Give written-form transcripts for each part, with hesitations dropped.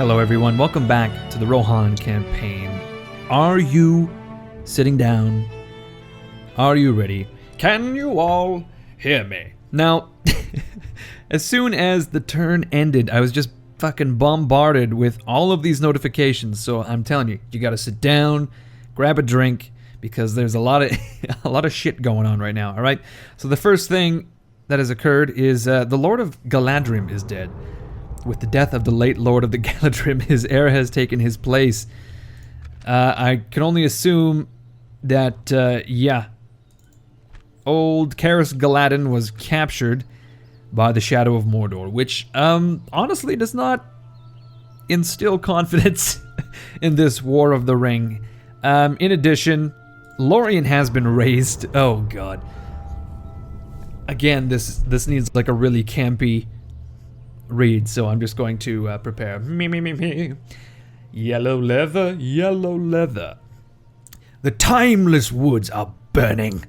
Hello everyone, welcome back to the Rohan campaign. Are you sitting down? Are you ready? Can you all hear me? Now, as soon as the turn ended, I was just fucking bombarded with all of these notifications, so I'm telling you, you gotta sit down, grab a drink, because there's a lot of shit going on right now, alright? So the first thing that has occurred is the Lord of Galadrim is dead. With the death of the late Lord of the Galadrim, his heir has taken his place. I can only assume that, old Karis Galadin was captured by the Shadow of Mordor, which, honestly does not instill confidence in this War of the Ring. In addition, Lorien has been raised. Oh, God. Again, this needs, like, a really campy read, so I'm just going to prepare. Me. Yellow leather, yellow leather. The timeless woods are burning.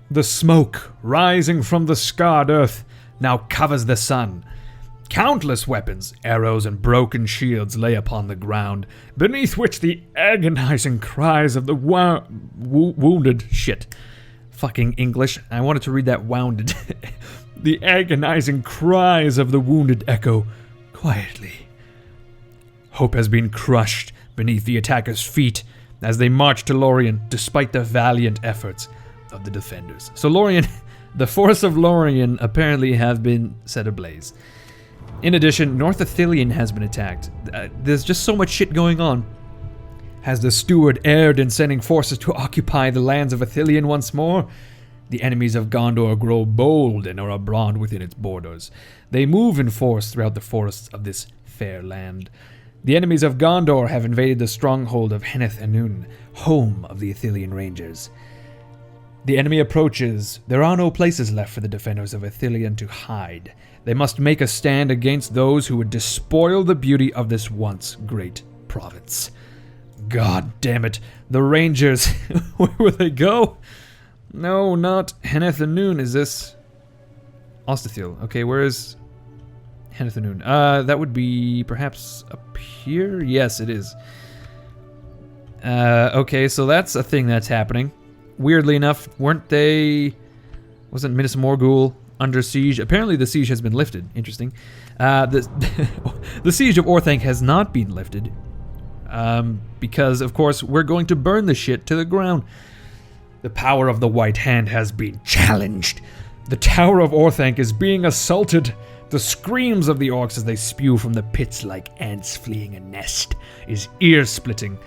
The smoke rising from the scarred earth now covers the sun. Countless weapons, arrows, and broken shields lay upon the ground, beneath which the agonizing cries of the wounded... Shit. Fucking English. I wanted to read that wounded. The agonizing cries of the wounded echo quietly. Hope has been crushed beneath the attackers' feet as they march to Lorien, despite the valiant efforts of the defenders. So Lorien, the force of Lorien apparently have been set ablaze. In addition, North Ithilien has been attacked. There's just so much shit going on. Has the steward erred in sending forces to occupy the lands of Ithilien once more? The enemies of Gondor grow bold and are abroad within its borders. They move in force throughout the forests of this fair land. The enemies of Gondor have invaded the stronghold of Henneth Anun, home of the Ithilien Rangers. The enemy approaches. There are no places left for the defenders of Ithilien to hide. They must make a stand against those who would despoil the beauty of this once great province. God damn it, the Rangers, where will they go? No, not Henneth Anun. Is this Ostithil? Okay, where is Henneth Anun? That would be perhaps up here? Yes, it is. Okay, so that's a thing that's happening. Weirdly enough, wasn't Minas Morgul under siege? Apparently the siege has been lifted. Interesting. The siege of Orthanc has not been lifted. Because, of course, we're going to burn the shit to the ground. The power of the White Hand has been challenged. The Tower of Orthanc is being assaulted. The screams of the orcs as they spew from the pits like ants fleeing a nest is ear-splitting.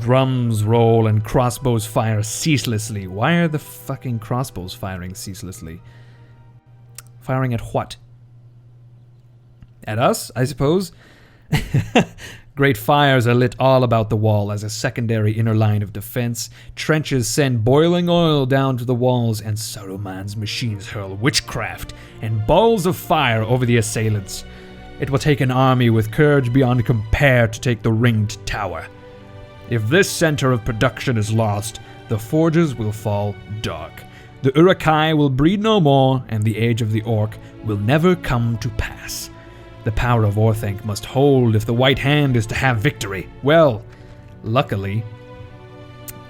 Drums roll and crossbows fire ceaselessly. Why are the fucking crossbows firing ceaselessly? Firing at what? At us, I suppose? Great fires are lit all about the wall as a secondary inner line of defense. Trenches send boiling oil down to the walls, and Saruman's machines hurl witchcraft and balls of fire over the assailants. It will take an army with courage beyond compare to take the ringed tower. If this center of production is lost, the forges will fall dark. The Uruk-hai will breed no more, and the age of the orc will never come to pass. The power of Orthanc must hold if the White Hand is to have victory. Well, luckily,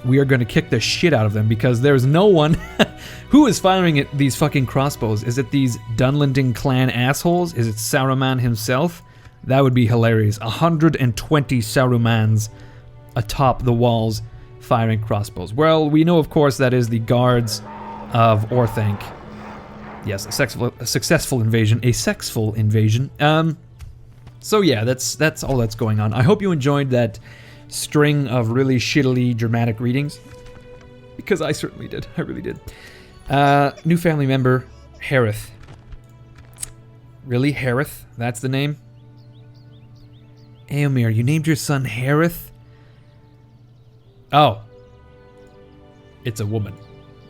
we are going to kick the shit out of them because there's no one who is firing at these fucking crossbows. Is it these Dunlending clan assholes? Is it Saruman himself? That would be hilarious. 120 Sarumans atop the walls firing crossbows. Well, we know, of course, that is the guards of Orthanc. Yes, a successful invasion. A sexful invasion. So yeah, that's all that's going on. I hope you enjoyed that string of really shittily dramatic readings. Because I certainly did. I really did. New family member, Harith. Really? Harith? That's the name? Eomer, you named your son Harith? Oh. It's a woman.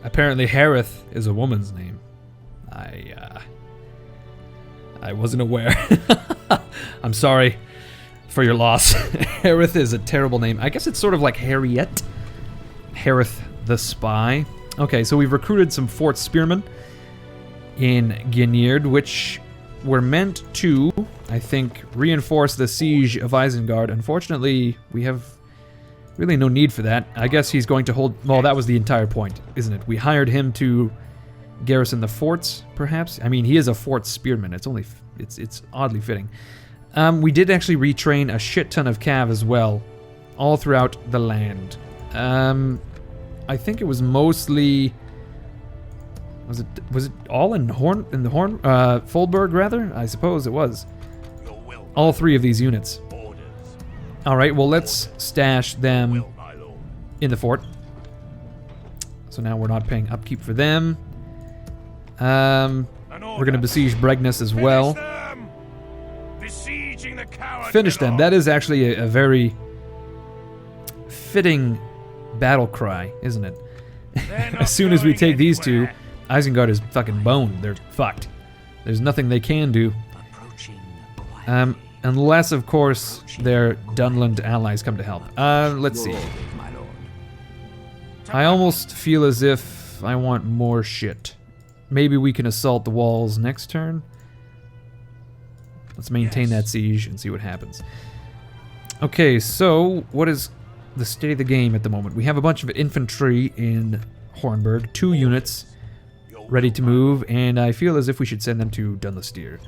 Apparently Harith is a woman's name. I wasn't aware. I'm sorry for your loss. Harith is a terrible name. I guess it's sort of like Harriet. Harith the Spy. Okay, so we've recruited some Fort Spearmen in Guinard, which were meant to I think, reinforce the siege of Isengard. Unfortunately, we have really no need for that. I guess he's going to hold... Well, that was the entire point, isn't it? We hired him to garrison the forts, perhaps? I mean, he is a fort spearman. It's only... It's oddly fitting. We did actually retrain a shit ton of cav as well, all throughout the land. I think it was mostly... Was it all in Foldberg, rather? I suppose it was. All 3 of these units. Alright, well, let's stash them in the fort. So now we're not paying upkeep for them. We're going to besiege Bregness as well. Finish them. That is actually a very fitting battle cry, isn't it? As soon as we take these 2, Isengard is fucking boned. They're fucked. There's nothing they can do. Unless, of course, their Dunland allies come to help. Let's see. I almost feel as if I want more shit. Maybe we can assault the walls next turn. Let's maintain that siege and see what happens. Okay, so what is the state of the game at the moment? We have a bunch of infantry in Hornburg, 2 units ready to move, and I feel as if we should send them to Dunlestier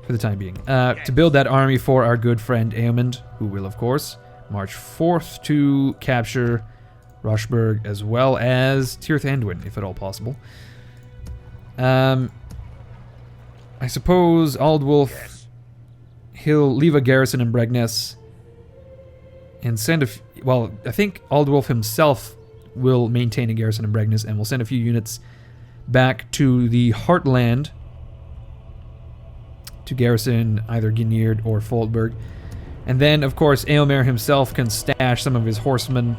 for the time being. To build that army for our good friend Eamund, who will, of course, march forth to capture Roshburg as well as Tirth Anduin, if at all possible. I suppose Aldwulf, he'll leave a garrison in Bregness and send a... Well, I think Aldwulf himself will maintain a garrison in Bregness and will send a few units back to the Heartland to garrison either Gineard or Foldberg. And then, of course, Eomer himself can stash some of his horsemen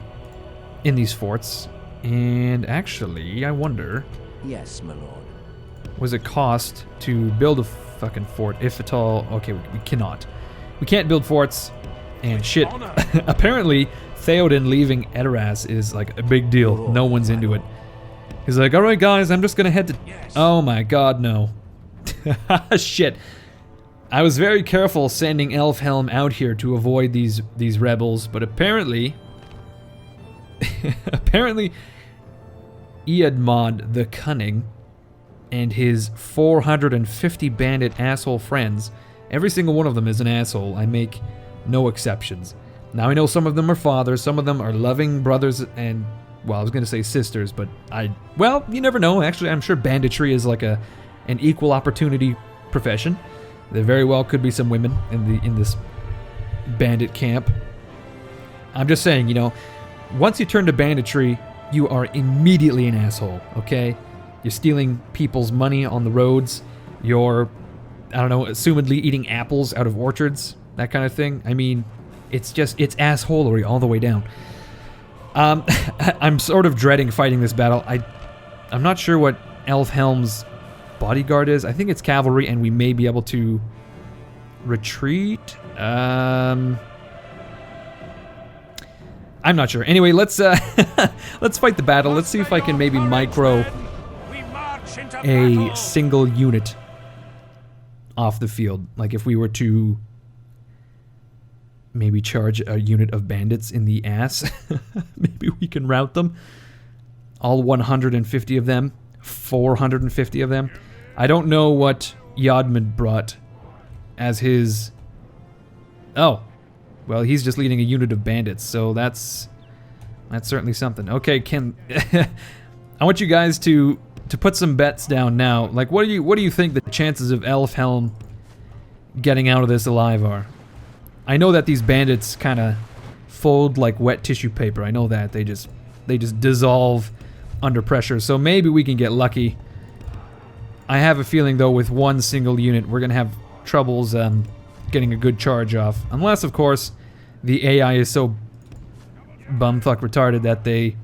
in these forts. And actually, I wonder... Yes, my lord. Was it cost to build a fucking fort, if at all? Okay, we cannot. We can't build forts, and shit. Apparently, Theoden leaving Edoras is like a big deal. No one's into it. He's like, alright guys, I'm just gonna head to... Oh my god, no. Shit. I was very careful sending Elfhelm out here to avoid these rebels, but apparently... apparently... Eadmod the Cunning and his 450 bandit asshole friends, every single one of them is an asshole. I make no exceptions. Now I know some of them are fathers, some of them are loving brothers and... Well, I was going to say sisters, but well, you never know. Actually, I'm sure banditry is like an equal opportunity profession. There very well could be some women in this bandit camp. I'm just saying, you know, once you turn to banditry, you are immediately an asshole, okay? You're stealing people's money on the roads. You're, I don't know, assumedly eating apples out of orchards, that kind of thing. I mean, it's assholery all the way down. I'm sort of dreading fighting this battle. I'm not sure what Elfhelm's bodyguard is. I think it's cavalry, and we may be able to retreat. I'm not sure. Anyway, let's let's fight the battle. Let's see if I can maybe micro a single unit off the field. Like if we were to maybe charge a unit of bandits in the ass. Maybe we can rout them. All 150 of them. 450 of them. I don't know what Yodmund brought as his... Oh. Well, he's just leading a unit of bandits, so that's certainly something. Okay, I want you guys to put some bets down now. Like, what do you think the chances of Elfhelm getting out of this alive are? I know that these bandits kind of fold like wet tissue paper. I know that they just dissolve under pressure. So maybe we can get lucky. I have a feeling though with one single unit we're gonna have troubles getting a good charge off, unless of course the AI is so bumfuck retarded that they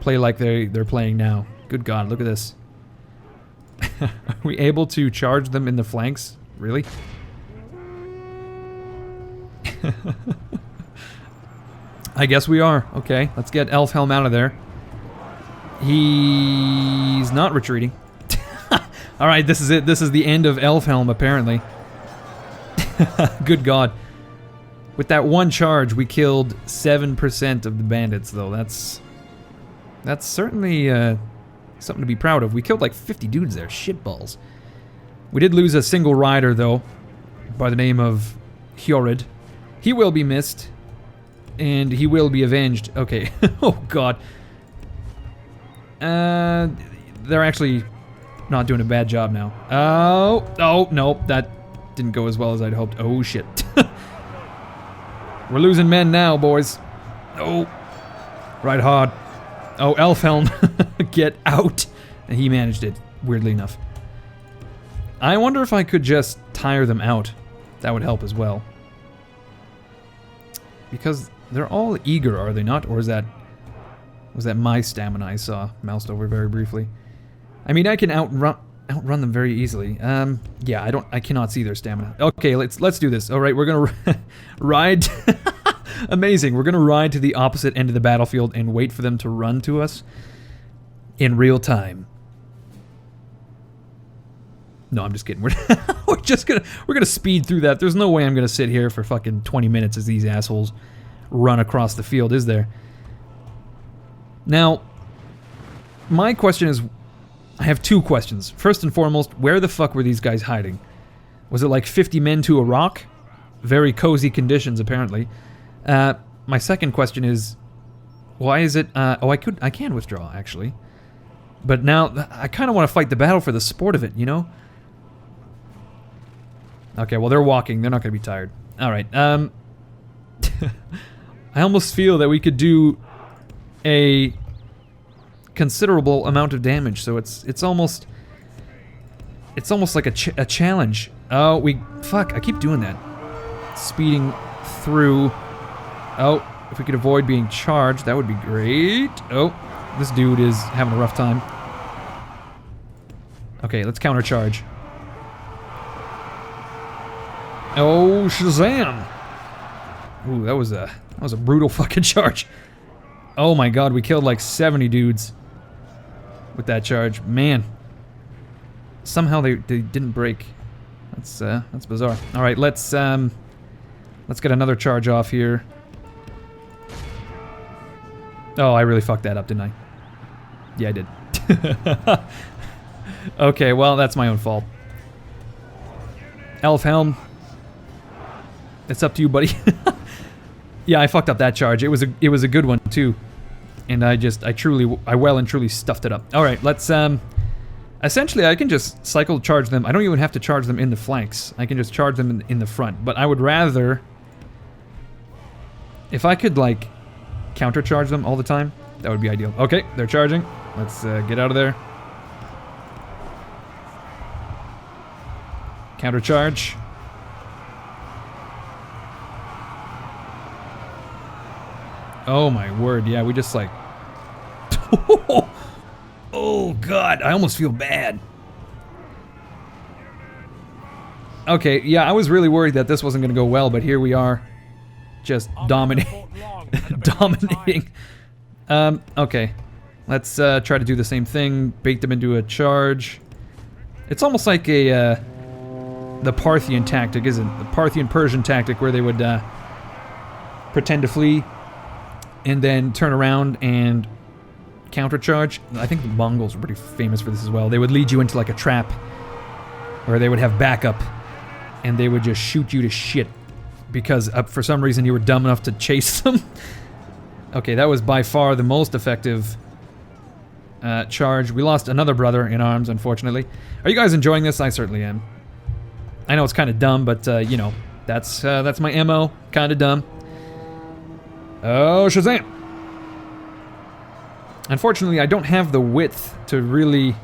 play like they're playing now. Good God, look at this. Are we able to charge them in the flanks? Really? I guess we are. Okay, let's get Elfhelm out of there. He's not retreating. Alright, this is it. This is the end of Elfhelm, apparently. Good God. With that one charge, we killed 7% of the bandits, though. That's certainly something to be proud of. We killed like 50 dudes there. Shitballs. We did lose a single rider, though, by the name of Hyorid. He will be missed, and he will be avenged. Okay. Oh, God. They're actually not doing a bad job now. Oh, no, that didn't go as well as I'd hoped. Oh, shit. We're losing men now, boys. Oh, right hard. Oh, Elfhelm, get out. And he managed it, weirdly enough. I wonder if I could just tire them out. That would help as well. Because they're all eager, are they not? Or was that my stamina I saw moused over very briefly? I mean, I can outrun them very easily. Yeah, I cannot see their stamina. Okay, let's do this. All right, we're gonna ride. Amazing. We're gonna ride to the opposite end of the battlefield and wait for them to run to us in real time. No, I'm just kidding. We're gonna speed through that. There's no way I'm gonna sit here for fucking 20 minutes as these assholes run across the field, is there? Now, my question is, I have two questions. First and foremost, where the fuck were these guys hiding? Was it like 50 men to a rock? Very cozy conditions, apparently. My second question is, why is it, oh, I can withdraw, actually. But now, I kind of want to fight the battle for the sport of it, you know? Okay, well, they're walking. They're not going to be tired. Alright, I almost feel that we could do a considerable amount of damage, so it's almost like a challenge. Oh, fuck, I keep doing that. Speeding through. Oh, if we could avoid being charged, that would be great. Oh, this dude is having a rough time. Okay, let's countercharge. Oh, Shazam! Ooh, that was a brutal fucking charge. Oh my God, we killed like 70 dudes with that charge. Man, somehow they didn't break. That's bizarre. All right, let's get another charge off here. Oh, I really fucked that up, didn't I? Yeah, I did. Okay, well, that's my own fault. Elfhelm, it's up to you, buddy. Yeah, I fucked up that charge. It was a good one too, and I well and truly stuffed it up. All right, let's essentially I can just cycle charge them. I don't even have to charge them in the flanks. I can just charge them in the front. But I would rather, if I could like countercharge them all the time, that would be ideal. Okay, they're charging. Let's get out of there. Countercharge. Oh my word, yeah, we just like... Oh God, I almost feel bad. Okay, yeah, I was really worried that this wasn't gonna go well, but here we are. Just dominating. Okay. Let's try to do the same thing. Bait them into a charge. It's almost like the Parthian tactic, isn't it? The Parthian-Persian tactic where they would pretend to flee and then turn around and countercharge. I think the Mongols were pretty famous for this as well. They would lead you into like a trap where they would have backup and they would just shoot you to shit because for some reason you were dumb enough to chase them. Okay, that was by far the most effective charge. We lost another brother in arms, unfortunately. Are you guys enjoying this? I certainly am. I know it's kind of dumb, but you know, that's my MO. Kind of dumb. Oh, Shazam! Unfortunately, I don't have the width to really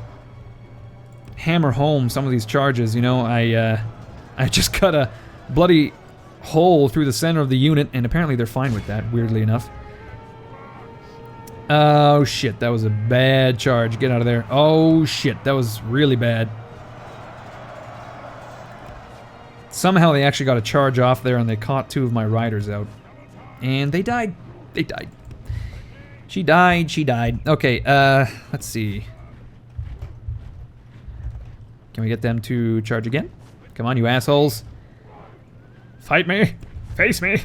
hammer home some of these charges. You know, I just cut a bloody hole through the center of the unit, and apparently they're fine with that, weirdly enough. Oh shit, that was a bad charge. Get out of there. Oh shit, that was really bad. Somehow they actually got a charge off there and they caught two of my riders out. And they died. They died. She died. Okay, let's see. Can we get them to charge again? Come on, you assholes. Fight me! Face me!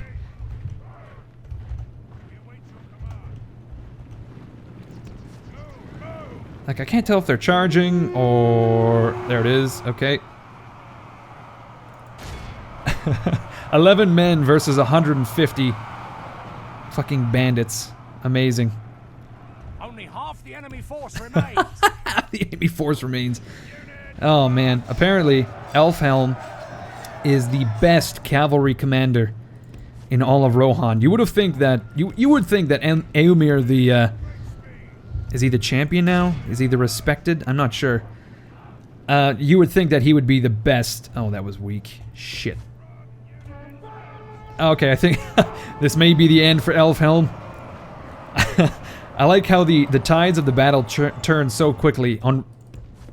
Like, I can't tell if they're charging or... There it is. Okay. 11 men versus 150 fucking bandits. Amazing. Only half the enemy force remains. Half the enemy force remains. Oh man. Apparently, Elfhelm is the best cavalry commander in all of Rohan. You would have think that... You would think that Eomer, the... Is he the champion now? Is he the respected? I'm not sure. You would think that he would be the best. Oh, that was weak. Shit. Okay, I think this may be the end for Elfhelm. I like how the tides of the battle turn so quickly.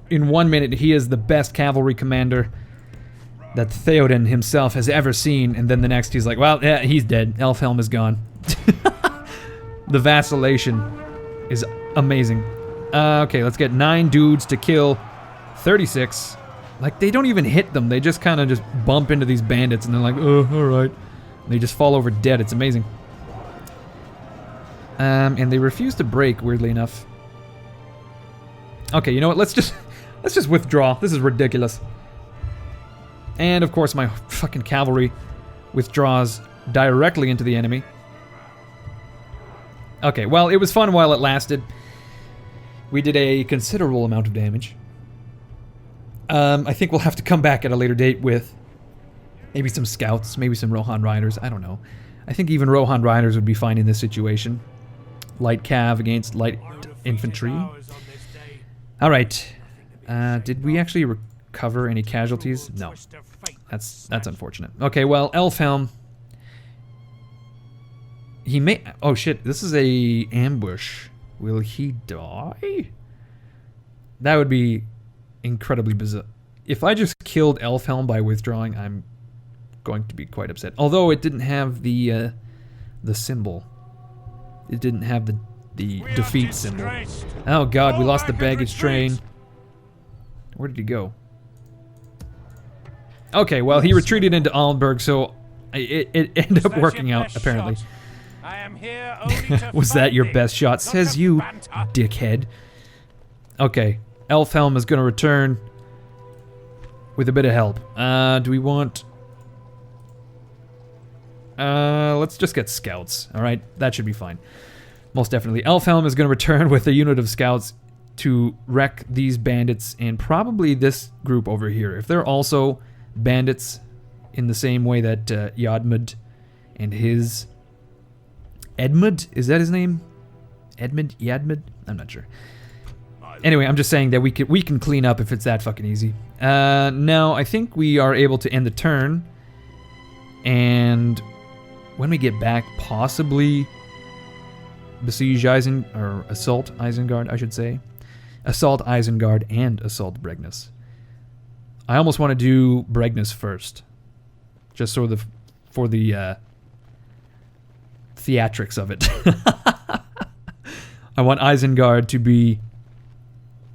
In 1 minute, he is the best cavalry commander that Theoden himself has ever seen, and then the next he's like, well, yeah, he's dead. Elfhelm is gone. The vacillation is amazing. Okay, let's get 9 dudes to kill 36. Like, they don't even hit them. They just kind of just bump into these bandits, and they're like, oh, alright. They just fall over dead. It's amazing. And they refuse to break, weirdly enough. Okay, you know what? Let's just withdraw. This is ridiculous. And, of course, my fucking cavalry withdraws directly into the enemy. Okay, well, it was fun while it lasted. We did a considerable amount of damage. I think we'll have to come back at a later date with maybe some scouts, maybe some Rohan riders, I don't know. I think even Rohan riders would be fine in this situation. Light cav against light infantry. Alright. Did we actually recover any casualties? No. That's unfortunate. Okay, well, Elfhelm... He may... Oh shit, this is a ambush. Will he die? That would be incredibly bizarre. If I just killed Elfhelm by withdrawing, I'm going to be quite upset. Although it didn't have the symbol. It didn't have the defeat symbol. Oh god, we lost the baggage train. Where did he go? Okay, well, he retreated into Allenberg, so it ended up working out, apparently. I am here only to Was that your best shot? Says you, dickhead. Okay, Elfhelm is going to return with a bit of help. Do we want... let's just get scouts, alright? That should be fine. Most definitely. Elfhelm is going to return with a unit of scouts to wreck these bandits and probably this group over here. If they're also bandits in the same way that Yadmud and his... Edmund? Is that his name? Edmund? Yadmud? I'm not sure. Anyway, I'm just saying that we can clean up if it's that fucking easy. Now, I think we are able to end the turn. And when we get back, possibly besiege assault Isengard, I should say. Assault Isengard and assault Bregnus. I almost want to do Bregnus first. Just for the theatrics of it. I want Isengard to be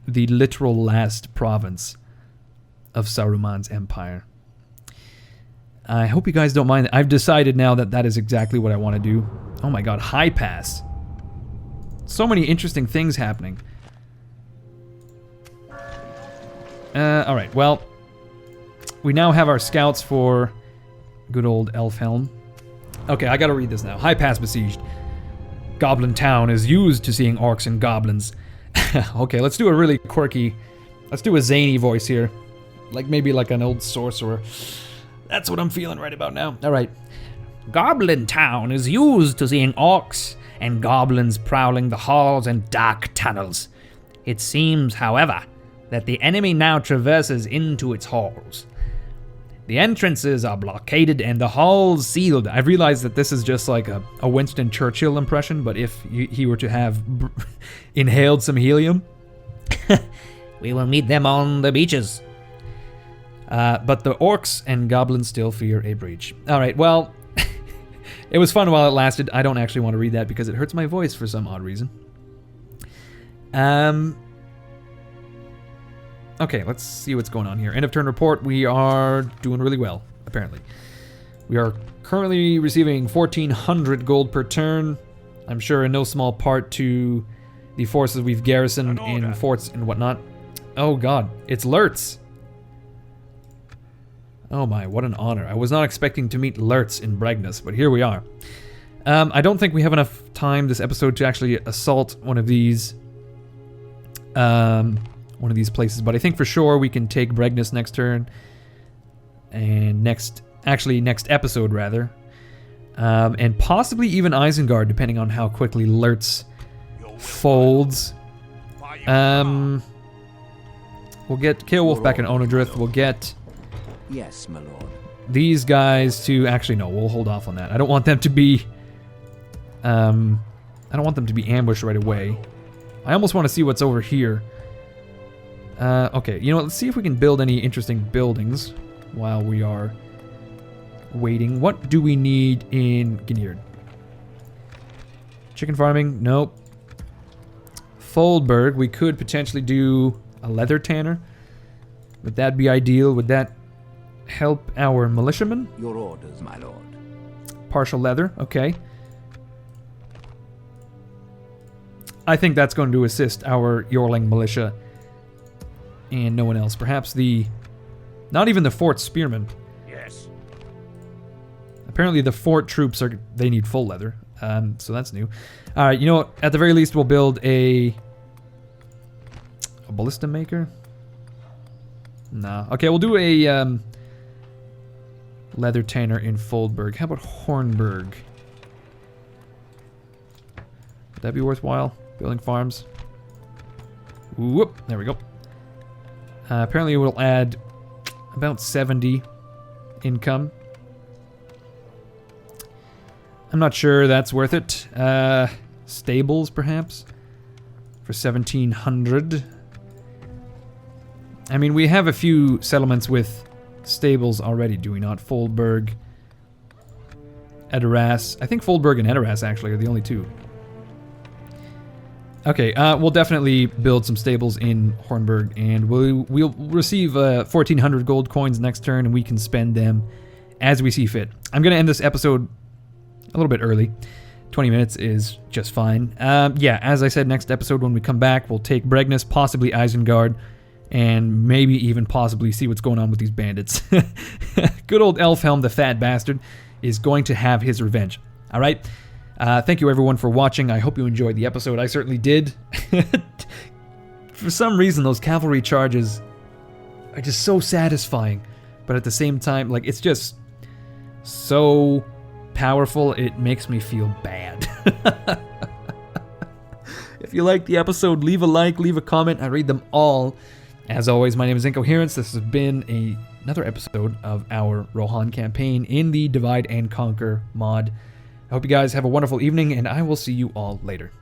the literal last province of Saruman's empire. I hope you guys don't mind. I've decided now that that is exactly what I want to do. Oh my god, high pass. So many interesting things happening. Alright, well, we now have our scouts for good old Elfhelm. Okay, I gotta read this now. High pass besieged. Goblin town is used to seeing orcs and goblins. Okay, let's do a really quirky... Let's do a zany voice here. Like maybe like an old sorcerer. That's what I'm feeling right about now. Alright. Goblin town is used to seeing orcs and goblins prowling the halls and dark tunnels. It seems, however, that the enemy now traverses into its halls. The entrances are blockaded and the halls sealed. I've realized that this is just like a Winston Churchill impression, but if he were to have inhaled some helium. We will meet them on the beaches. But the orcs and goblins still fear a breach. Alright, well, it was fun while it lasted. I don't actually want to read that because it hurts my voice for some odd reason. Okay, let's see what's going on here. End of turn report. We are doing really well, apparently. We are currently receiving 1,400 gold per turn. I'm sure in no small part to the forces we've garrisoned in forts and whatnot. Oh god, it's Lurtz! Oh my, what an honor. I was not expecting to meet Lurtz in Bregnus, but here we are. I don't think we have enough time this episode to actually assault one of these places, but I think for sure we can take Bregnus next turn. And next episode rather. And possibly even Isengard, depending on how quickly Lurtz folds. We'll get Ceolwulf and Onodrith. We'll get Yes, my lord. these guys to actually no, we'll hold off on that. I don't want them to be ambushed right away. I almost want to see what's over here. Okay, you know what, let's see if we can build any interesting buildings while we are waiting. What do we need in Ginnyard? Chicken farming? Nope. Foldberg, we could potentially do a leather tanner. Would that be ideal? Would that help our militiamen? Your orders, my lord. Partial leather, okay. I think that's going to assist our Yorling militia and no one else. Perhaps not even the fort spearmen. Yes. Apparently the fort troops they need full leather, so that's new. All right, you know what? At the very least, we'll build a ballista maker. No, okay, we'll do a leather tanner in Foldberg. How about Hornburg? Would that be worthwhile? Building farms. Whoop! There we go. Apparently, it will add about 70 income. I'm not sure that's worth it. Stables, perhaps? For 1,700. I mean, we have a few settlements with stables already, do we not? Foldberg, Edoras. I think Foldberg and Edoras, actually, are the only two. Okay, we'll definitely build some stables in Hornburg, and we'll receive 1,400 gold coins next turn, and we can spend them as we see fit. I'm going to end this episode a little bit early. 20 minutes is just fine. Yeah, as I said, next episode when we come back, we'll take Bregnus, possibly Isengard, and maybe even possibly see what's going on with these bandits. Good old Elfhelm, the fat bastard, is going to have his revenge. All right? Thank you everyone for watching. I hope you enjoyed the episode. I certainly did. For some reason, those cavalry charges are just so satisfying. But at the same time, like, it's just so powerful, it makes me feel bad. If you liked the episode, leave a like, leave a comment. I read them all. As always, my name is Incoherence. This has been another episode of our Rohan campaign in the Divide and Conquer mod. I hope you guys have a wonderful evening, and I will see you all later.